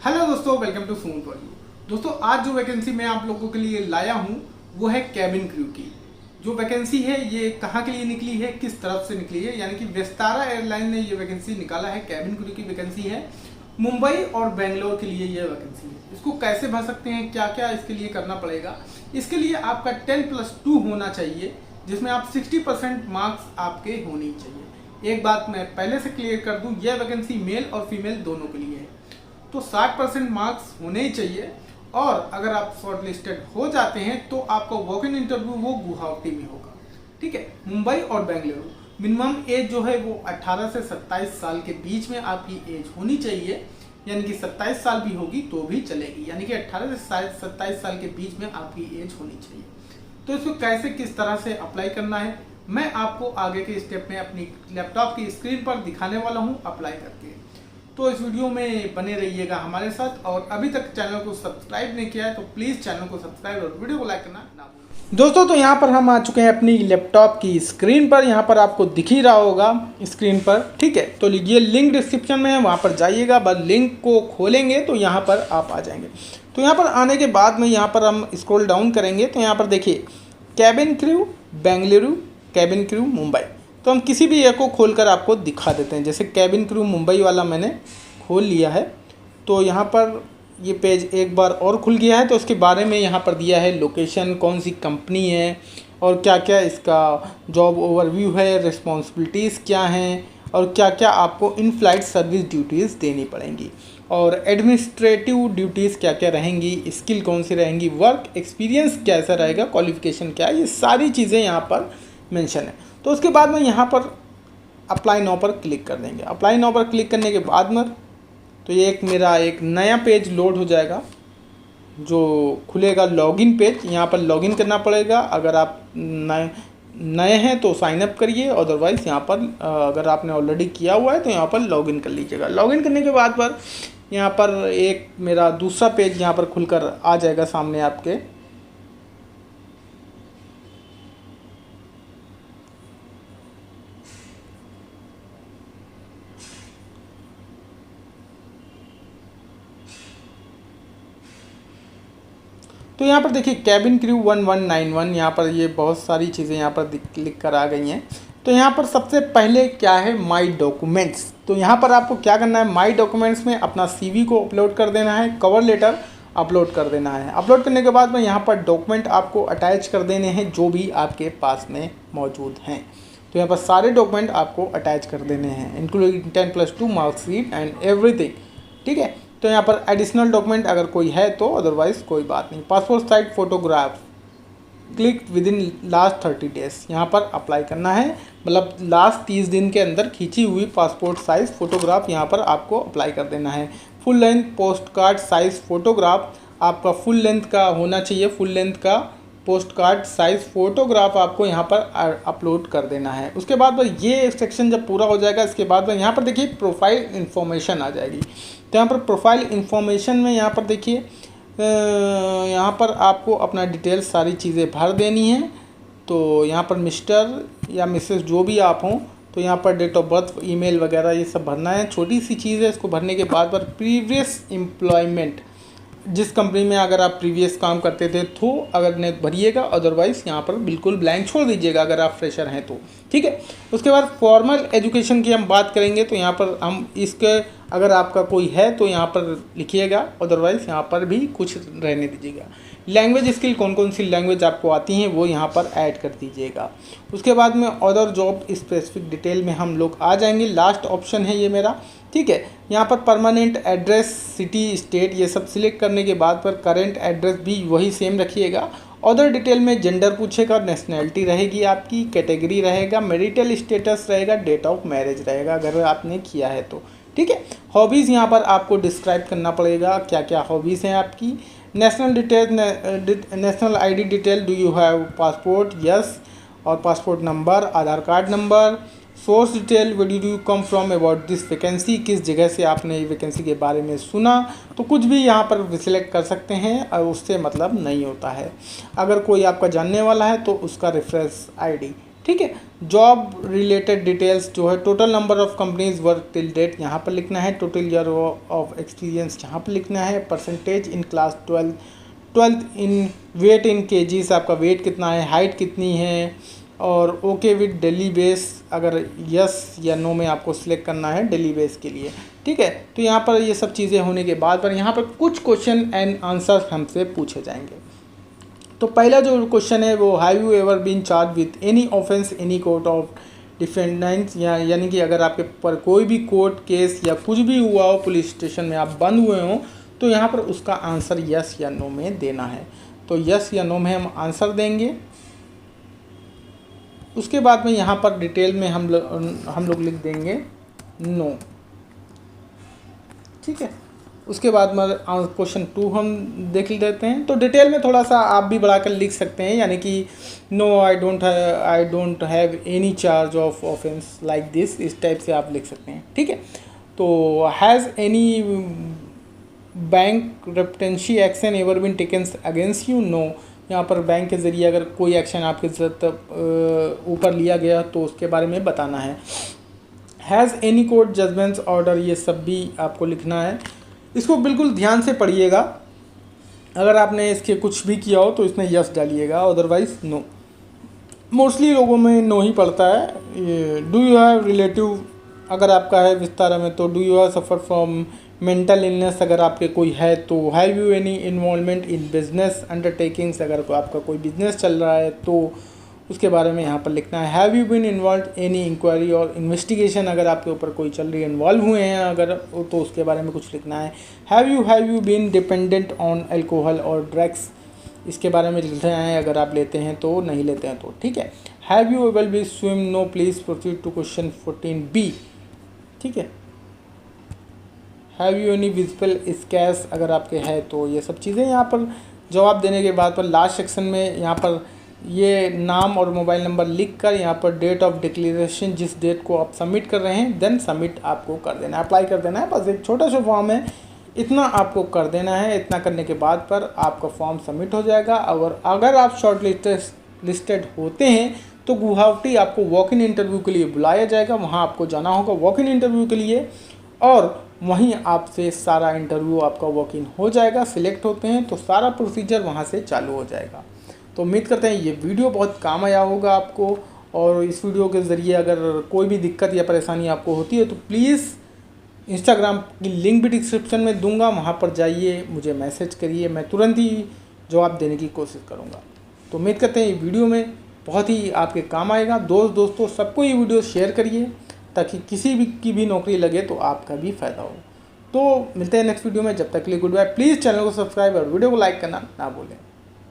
Hello दोस्तों, welcome to phone for you. दोस्तों, आज जो वैकेंसी मैं आप लोगों के लिए लाया हूँ वो है कैबिन क्रू की। जो वैकेंसी है ये कहाँ के लिए निकली है, किस तरफ से निकली है, यानी कि विस्तारा एयरलाइन ने ये वैकेंसी निकाला है। कैबिन क्रू की वैकेंसी है, मुंबई और बेंगलोर के लिए ये वैकेंसी है। इसको कैसे भर सकते हैं, क्या क्या इसके लिए करना पड़ेगा। इसके लिए आपका 10+2 होना चाहिए, जिसमें आप 60% मार्क्स आपके होने चाहिए। एक बात मैं पहले से क्लियर कर दूं, यह वैकेंसी मेल और फीमेल दोनों के लिए है, तो 60% मार्क्स होने ही चाहिए। और अगर आप शॉर्ट लिस्टेड हो जाते हैं तो आपका वॉक इन इंटरव्यू वो गुवाहाटी में होगा। ठीक है, मुंबई और बेंगलुरु। मिनिमम एज जो है वो 18 से 27 साल के बीच में आपकी एज होनी चाहिए, यानी कि 27 साल भी होगी तो भी चलेगी, यानी कि 18 से 27 साल के बीच में आपकी एज होनी चाहिए। तो इसको कैसे किस तरह से अप्लाई करना है मैं आपको आगे के स्टेप में अपनी लैपटॉप की स्क्रीन पर दिखाने वाला हूँ अप्लाई करके। तो इस वीडियो में बने रहिएगा हमारे साथ, और अभी तक चैनल को सब्सक्राइब नहीं किया है तो प्लीज़ चैनल को सब्सक्राइब और वीडियो को लाइक करना ना भूलें। दोस्तों, तो यहाँ पर हम आ चुके हैं अपनी लैपटॉप की स्क्रीन पर। यहाँ पर आपको दिख ही रहा होगा स्क्रीन पर, ठीक है। तो ये लिंक डिस्क्रिप्शन में है, वहाँ पर जाइएगा। बस लिंक को खोलेंगे तो यहाँ पर आप आ जाएंगे। तो यहाँ पर आने के बाद में यहाँ पर हम स्क्रॉल डाउन करेंगे तो यहाँ पर देखिए cabin crew Bengaluru, cabin crew Mumbai. तो हम किसी भी एक को खोलकर आपको दिखा देते हैं। जैसे कैबिन क्रू मुंबई वाला मैंने खोल लिया है, तो यहाँ पर ये पेज एक बार और खुल गया है। तो उसके बारे में यहाँ पर दिया है लोकेशन, कौन सी कंपनी है और क्या क्या इसका जॉब ओवरव्यू है, रिस्पॉन्सिबिलिटीज़ क्या हैं और क्या क्या आपको इन फ्लाइट सर्विस ड्यूटीज़ देनी पड़ेंगी, और एडमिनिस्ट्रेटिव ड्यूटीज़ क्या क्या रहेंगी, स्किल कौन सी रहेंगी, वर्क एक्सपीरियंस कैसा रहेगा, क्वालिफिकेशन क्या है, ये सारी चीज़ें यहाँ पर मेंशन है। तो उसके बाद में यहाँ पर अप्लाई नाउ पर क्लिक कर देंगे। अप्लाई नाउ पर क्लिक करने के बाद में तो ये मेरा एक नया पेज लोड हो जाएगा, जो खुलेगा लॉगिन पेज। यहाँ पर लॉगिन करना पड़ेगा। अगर आप नए हैं तो साइन अप करिए, अदरवाइज़ यहाँ पर अगर आपने ऑलरेडी किया हुआ है तो यहाँ पर लॉगिन कर लीजिएगा। लॉगिन करने के बाद पर यहाँ पर एक मेरा दूसरा पेज यहाँ पर खुलकर आ जाएगा सामने आपके। तो यहाँ पर देखिए कैबिन क्रू 1191, यहाँ पर ये बहुत सारी चीज़ें यहाँ पर लिख कर आ गई हैं। तो यहाँ पर सबसे पहले क्या है, माई डॉक्यूमेंट्स। तो यहाँ पर आपको क्या करना है, माई डॉक्यूमेंट्स में अपना CV को अपलोड कर देना है, कवर लेटर अपलोड कर देना है। अपलोड करने के बाद में यहाँ पर डॉक्यूमेंट आपको अटैच कर देने हैं जो भी आपके पास में मौजूद हैं। तो यहाँ पर सारे डॉक्यूमेंट आपको अटैच कर देने हैं, इंक्लूडिंग 10+2 मार्कशीट एंड एवरीथिंग, ठीक है। तो यहाँ पर एडिशनल डॉक्यूमेंट अगर कोई है तो, अदरवाइज कोई बात नहीं। Passport size photograph click with in last 30 days, यहाँ पर अप्लाई करना है। मतलब लास्ट 30 दिन के अंदर खींची हुई पासपोर्ट साइज़ फ़ोटोग्राफ यहाँ पर आपको अप्लाई कर देना है। Full length post card size photograph आपका फुल लेंथ का होना चाहिए। फुल लेंथ का पोस्ट कार्ड साइज़ फ़ोटोग्राफ आपको यहाँ पर अपलोड कर देना है। उसके बाद ये सेक्शन जब पूरा हो जाएगा, इसके बाद यहाँ पर देखिए प्रोफाइल इन्फॉर्मेशन आ जाएगी। तो यहाँ पर प्रोफाइल इन्फॉर्मेशन में यहाँ पर देखिए यहाँ पर आपको अपना डिटेल सारी चीज़ें भर देनी है। तो यहाँ पर मिस्टर या मिसेस जो भी आप हों, तो यहाँ पर डेट ऑफ बर्थ, ईमेल वगैरह ये सब भरना है। छोटी सी चीज़ है, इसको भरने के बाद पर प्रीवियस एम्प्लॉयमेंट, जिस कंपनी में अगर आप प्रीवियस काम करते थे तो अगर नहीं भरिएगा, अदरवाइज़ यहाँ पर बिल्कुल ब्लैंक छोड़ दीजिएगा अगर आप फ्रेशर हैं तो, ठीक है। उसके बाद फॉर्मल एजुकेशन की हम बात करेंगे। तो यहाँ पर हम इसके अगर आपका कोई है तो यहाँ पर लिखिएगा, अदरवाइज़ यहाँ पर भी कुछ रहने दीजिएगा। लैंग्वेज स्किल, कौन कौन सी लैंग्वेज आपको आती हैं वो यहाँ पर ऐड कर दीजिएगा। उसके बाद में अदर जॉब स्पेसिफिक डिटेल में हम लोग आ जाएंगे। लास्ट ऑप्शन है ये मेरा, ठीक है। यहाँ पर परमानेंट एड्रेस, सिटी, स्टेट ये सब सिलेक्ट करने के बाद पर करेंट एड्रेस भी वही सेम रखिएगा। अदर डिटेल में जेंडर पूछेगा, नेशनैलिटी रहेगी आपकी, कैटेगरी रहेगा, मैरिटल स्टेटस रहेगा, डेट ऑफ मैरिज रहेगा अगर आपने किया है तो, ठीक है। हॉबीज़ यहाँ पर आपको डिस्क्राइब करना पड़ेगा, क्या क्या हॉबीज़ हैं आपकी। National detail, national ID detail, do you have passport, yes, और passport number, Aadhaar card number. Source detail, where do you come from about this vacancy, किस जगह से आपने वैकेंसी के बारे में सुना। तो कुछ भी यहाँ पर सिलेक्ट कर सकते हैं और उससे मतलब नहीं होता है। अगर कोई आपका जानने वाला है तो उसका रेफरेंस ID, ठीक है। जॉब रिलेटेड डिटेल्स जो है, total number of companies work till date यहाँ पर लिखना है, टोटल ईयर ऑफ एक्सपीरियंस यहाँ पर लिखना है, percentage in class 12th in weight in kgs, आपका वेट कितना है, हाइट कितनी है, और ओके विद डेली बेस, अगर यस या नो में आपको सिलेक्ट करना है डेली बेस के लिए, ठीक है। तो यहाँ पर ये सब चीज़ें होने के बाद पर यहाँ पर कुछ क्वेश्चन एंड आंसर हमसे पूछे जाएंगे। तो पहला जो क्वेश्चन है वो, have you ever been charge with any offence any court of defendants, यानी कि अगर आपके पर कोई भी कोर्ट केस या कुछ भी हुआ हो, पुलिस स्टेशन में आप बंद हुए हो, तो यहाँ पर उसका आंसर यस या नो में देना है। तो यस या नो में हम आंसर देंगे। उसके बाद में यहाँ पर डिटेल में हम लोग लिख देंगे नो, ठीक है। उसके बाद में क्वेश्चन 2 हम देख लेते हैं। तो डिटेल में थोड़ा सा आप भी बढ़ाकर लिख सकते हैं, यानी कि no I don't have any charge of offence like this, इस टाइप से आप लिख सकते हैं, ठीक है। तो has any bankruptcy action ever been taken against you, no. यहाँ पर बैंक के ज़रिए अगर कोई एक्शन आपके ऊपर लिया गया तो उसके बारे में बताना है। Has any court judgements order, ये सब भी आपको लिखना है। इसको बिल्कुल ध्यान से पढ़िएगा, अगर आपने इसके कुछ भी किया हो तो इसमें यस डालिएगा, अदरवाइज नो। मोस्टली लोगों में नो ही पड़ता है। डू यू हैव रिलेटिव, अगर आपका है विस्तारा में, तो do you have suffer from mental illness, अगर आपके कोई है तो have you any involvement in business undertakings, अगर आपका कोई बिजनेस चल रहा है तो उसके बारे में यहाँ पर लिखना है। Have you been involve any inquiry और इन्वेस्टिगेशन, अगर आपके ऊपर कोई चल रही है, इन्वॉल्व हुए हैं अगर, तो उसके बारे में कुछ लिखना है। Have you been dependent on alcohol और ड्रग्स, इसके बारे में लिखना है, अगर आप लेते हैं तो, नहीं लेते हैं तो, ठीक है। Have you able be swim, no. Please proceed to question 14B, ठीक है। Have you any visible sketch, अगर आपके है तो ये सब चीज़ें यहाँ पर जवाब देने के बाद पर लास्ट सेक्शन में यहाँ पर ये नाम और मोबाइल नंबर लिखकर यहाँ पर डेट ऑफ डिक्लेरेशन, जिस डेट को आप सबमिट कर रहे हैं, देन सबमिट आपको कर देना है, अप्लाई कर देना है। बस एक छोटा सा फॉर्म है, इतना आपको कर देना है। इतना करने के बाद पर आपका फॉर्म सबमिट हो जाएगा। और अगर आप शॉर्ट लिस्टेड होते हैं तो गुवाहाटी आपको वॉक इन इंटरव्यू के लिए बुलाया जाएगा, वहाँ आपको जाना होगा वॉक इन इंटरव्यू के लिए, और वहीं आपसे सारा इंटरव्यू आपका वॉक इन हो जाएगा। सिलेक्ट होते हैं तो सारा प्रोसीजर वहाँ से चालू हो जाएगा। तो उम्मीद करते हैं ये वीडियो बहुत काम आया होगा आपको, और इस वीडियो के ज़रिए अगर कोई भी दिक्कत या परेशानी आपको होती है तो प्लीज़ इंस्टाग्राम की लिंक भी डिस्क्रिप्शन में दूंगा, वहाँ पर जाइए, मुझे मैसेज करिए, मैं तुरंत ही जवाब देने की कोशिश करूँगा। तो उम्मीद करते हैं ये वीडियो में बहुत ही आपके काम आएगा। दोस्तों सबको ये वीडियो शेयर करिए ताकि किसी भी की भी नौकरी लगे तो आपका भी फ़ायदा हो। तो मिलते हैं नेक्स्ट वीडियो में, जब तक के लिए गुड बाय। प्लीज़ चैनल को सब्सक्राइब और वीडियो को लाइक करना ना भूलें।